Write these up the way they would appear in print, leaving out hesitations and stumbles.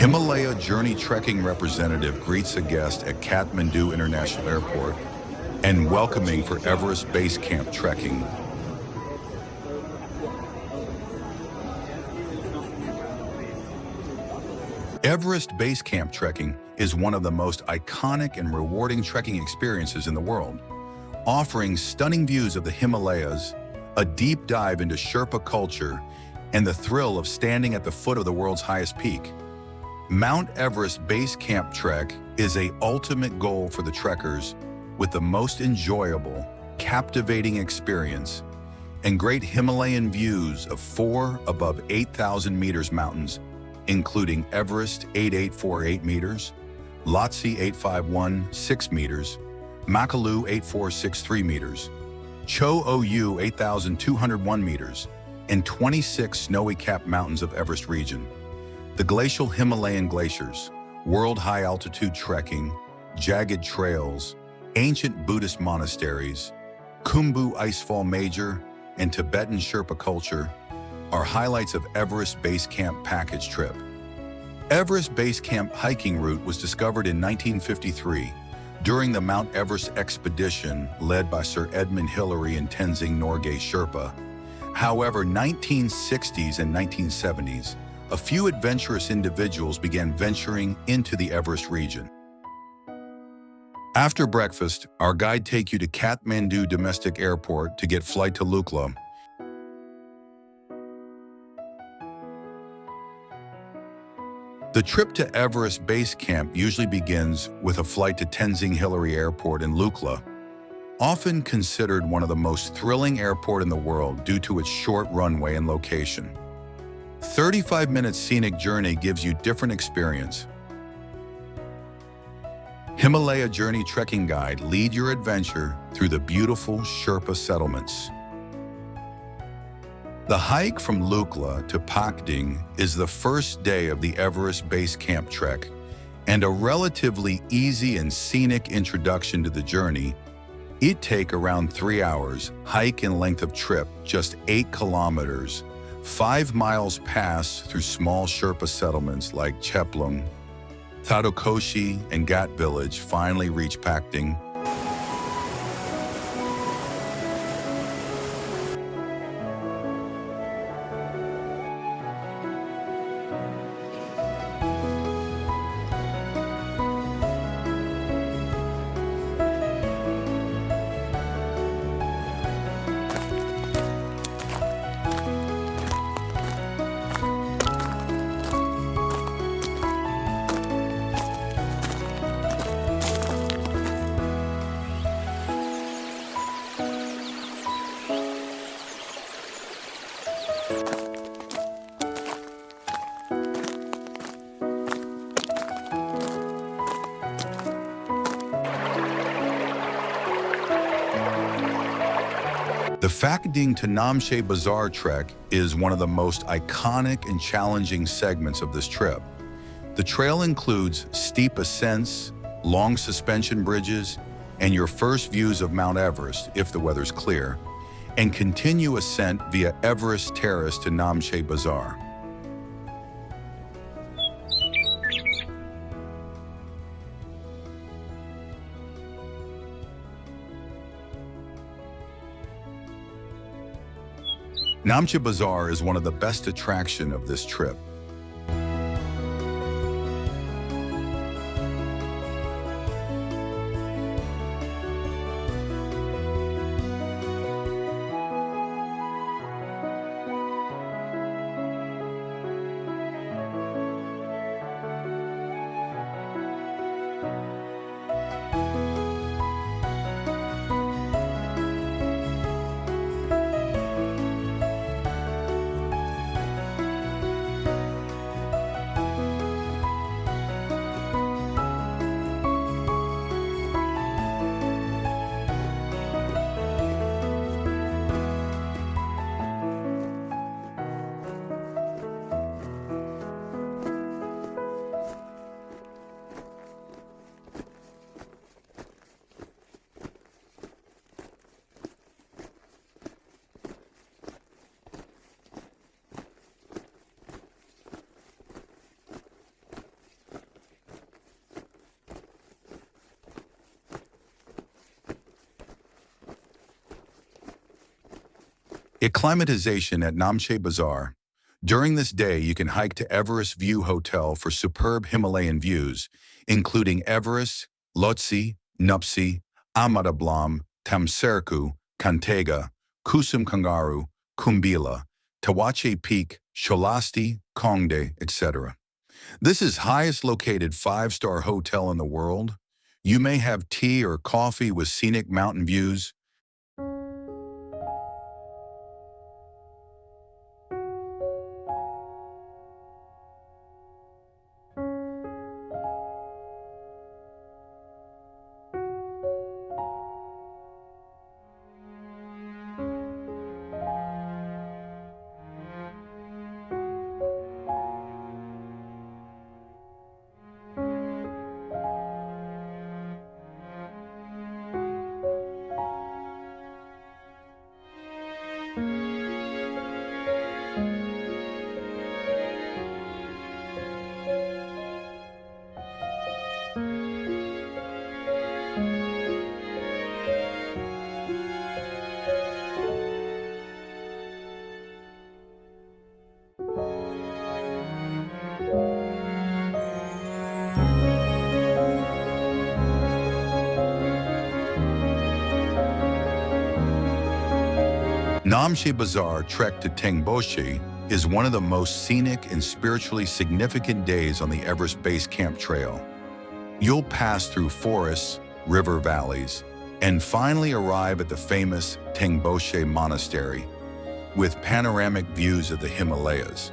Himalaya Journey Trekking representative greets a guest at Kathmandu International Airport and welcoming for Everest Base Camp Trekking. Everest Base Camp Trekking is one of the most iconic and rewarding trekking experiences in the world, offering stunning views of the Himalayas, a deep dive into Sherpa culture, and the thrill of standing at the foot of the world's highest peak. Mount Everest Base Camp Trek is an ultimate goal for the trekkers with the most enjoyable, captivating experience and great Himalayan views of 4 above 8,000 meters mountains, including Everest 8848 meters, Lhotse 851 6 meters, Makalu 8463 meters, Cho Oyu 8,201 meters, and 26 snowy capped mountains of Everest Region. The Glacial Himalayan glaciers, world high-altitude trekking, jagged trails, ancient Buddhist monasteries, Khumbu Icefall Major, and Tibetan Sherpa culture are highlights of Everest Base Camp package trip. Everest Base Camp hiking route was discovered in 1953 during the Mount Everest Expedition led by Sir Edmund and Tenzing Norgay Sherpa. However, 1960s and 1970s, a few adventurous individuals began venturing into the Everest region. After breakfast, our guide takes you to Kathmandu Domestic Airport to get flight to Lhotse. The trip to Everest Base Camp usually begins with a flight to Tenzing Airport in Lhotse, often considered one of the most thrilling airports in the world due to its short runway and location. 35-minute scenic journey gives you different experience. Himalaya Journey Trekking Guide lead your adventure through the beautiful Sherpa settlements. The hike from Lhotse to Pakding is the first day of the Everest Base Camp Trek and a relatively easy and scenic introduction to the journey. It takes around 3 hours, hike in length of trip, just 8 kilometers, 5 miles pass through small Sherpa settlements like Cheplung, Thadokoshi, and Ghat village, finally reach Pakding. The Pakding to Namche Bazaar trek is one of the most iconic and challenging segments of this trip. The trail includes steep ascents, long suspension bridges, and your first views of Mount Everest, if the weather's clear, and continue ascent via Everest Terrace to Namche Bazaar. Namche Bazaar is one of the best attractions of this trip. Acclimatization at Namche Bazaar. During this day, you can hike to Everest View Hotel for superb Himalayan views, including Everest, Lhotse, Nuptse, Amadablam, Tamserku, Kantega, Kusum Kangaru, Kumbila, Tawache Peak, Sholasti, Kongde, etc. This is highest located five-star hotel in the world. You may have tea or coffee with scenic mountain views. Namche Bazaar trek to Tengboche is one of the most scenic and spiritually significant days on the Everest Base Camp Trail. You'll pass through forests, river valleys, and finally arrive at the famous Tengboche Monastery, with panoramic views of the Himalayas,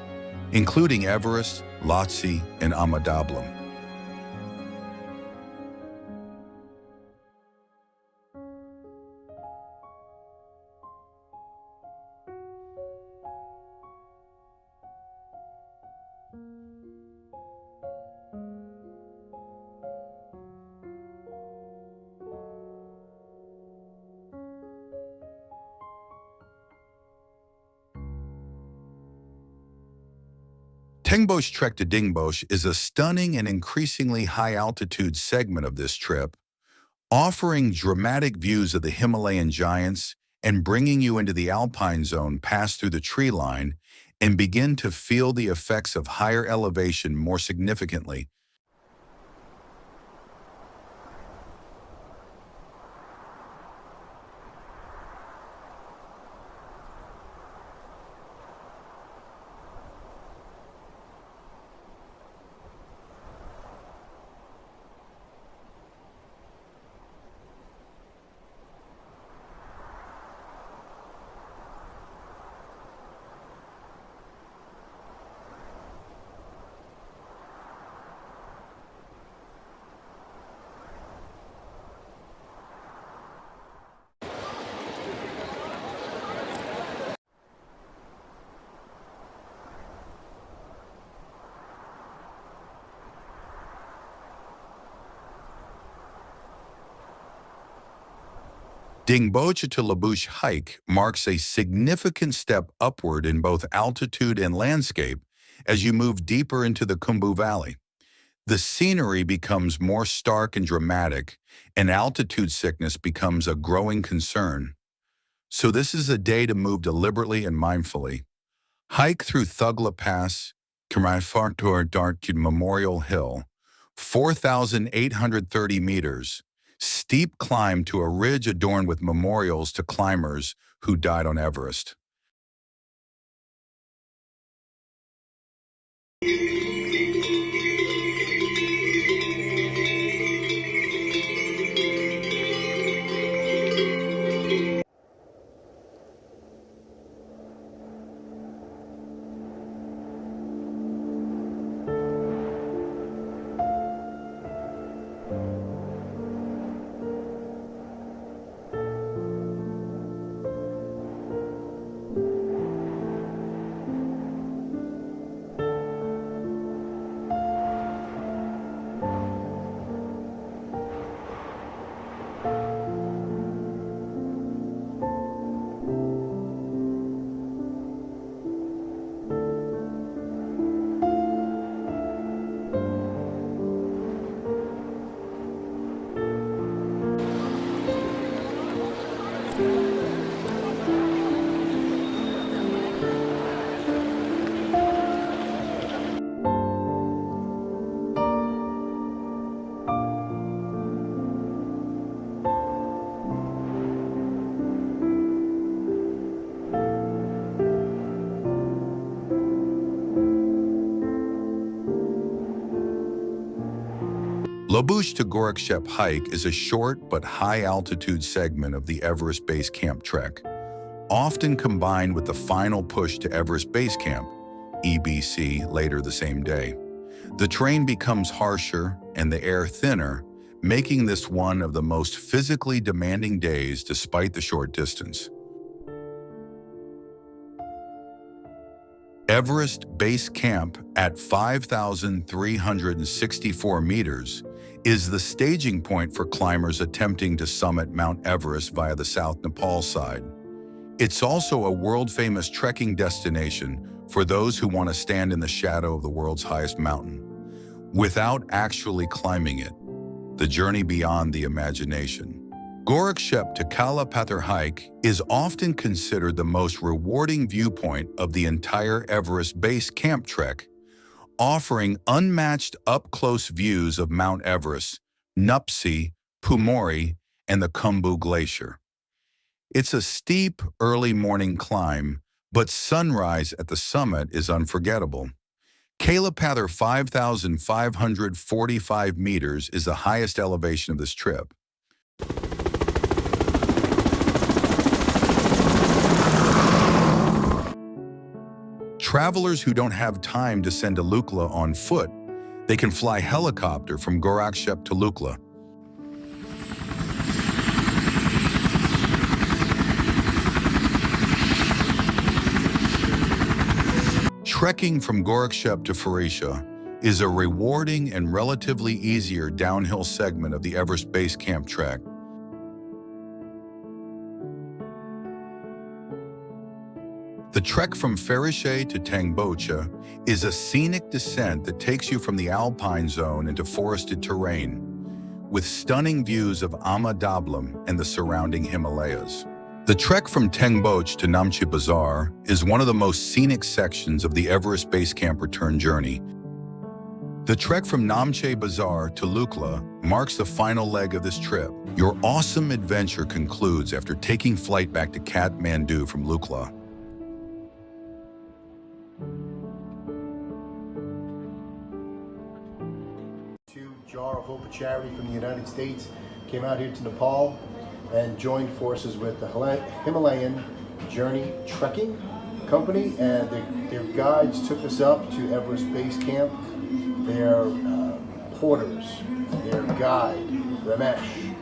including Everest, Lhotse, and Amadablam. Tengboche trek to Dingboche is a stunning and increasingly high-altitude segment of this trip, offering dramatic views of the Himalayan giants and bringing you into the alpine zone past through the tree line and begin to feel the effects of higher elevation more significantly. Dingboche to Labuche hike marks a significant step upward in both altitude and landscape as you move deeper into the Khumbu Valley. The scenery becomes more stark and dramatic, and altitude sickness becomes a growing concern. So this is a day to move deliberately and mindfully. Hike through Thugla Pass, Karafartor Dartkid Memorial Hill, 4,830 meters, steep climb to a ridge adorned with memorials to climbers who died on Everest. Lhotse to Gorakshep hike is a short but high-altitude segment of the Everest Base Camp Trek, often combined with the final push to Everest Base Camp, EBC, later the same day. The terrain becomes harsher and the air thinner, making this one of the most physically demanding days despite the short distance. Everest Base Camp at 5,364 meters is the staging point for climbers attempting to summit Mount Everest via the South Nepal side. It's also a world-famous trekking destination for those who want to stand in the shadow of the world's highest mountain, without actually climbing it, the journey beyond the imagination. Gorakshep to Kalapathar hike is often considered the most rewarding viewpoint of the entire Everest Base Camp Trek, offering unmatched up-close views of Mount Everest, Lhotse, Pumori, and the Khumbu Glacier. It's a steep, early morning climb, but sunrise at the summit is unforgettable. Kalapathar 5,545 meters is the highest elevation of this trip. Travelers who don't have time to send to Lukla on foot, they can fly helicopter from Gorakshep to Lukla. Trekking from Gorakshep to Pharisha is a rewarding and relatively easier downhill segment of the Everest Base Camp Trek. The trek from Pharisha to Tangboche is a scenic descent that takes you from the alpine zone into forested terrain, with stunning views of Ama Dablam and the surrounding Himalayas. The trek from Tangboche to Namche Bazaar is one of the most scenic sections of the Everest Base Camp return journey. The trek from Namche Bazaar to Lukla marks the final leg of this trip. Your awesome adventure concludes after taking flight back to Kathmandu from Lukla. Jar of Hope Charity from the United States came out here to Nepal and joined forces with the Himalayan Journey Trekking company, and their guides took us up to Everest Base Camp. Their porters, their guide, Ramesh,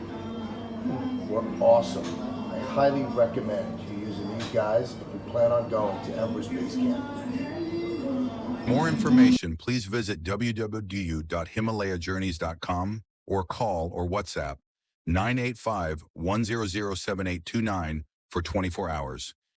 were awesome. I highly recommend you using these guys if you plan on going to Everest Base Camp. For more information, please visit www.himalayajourneys.com or call or WhatsApp 985-100-7829 for 24 hours.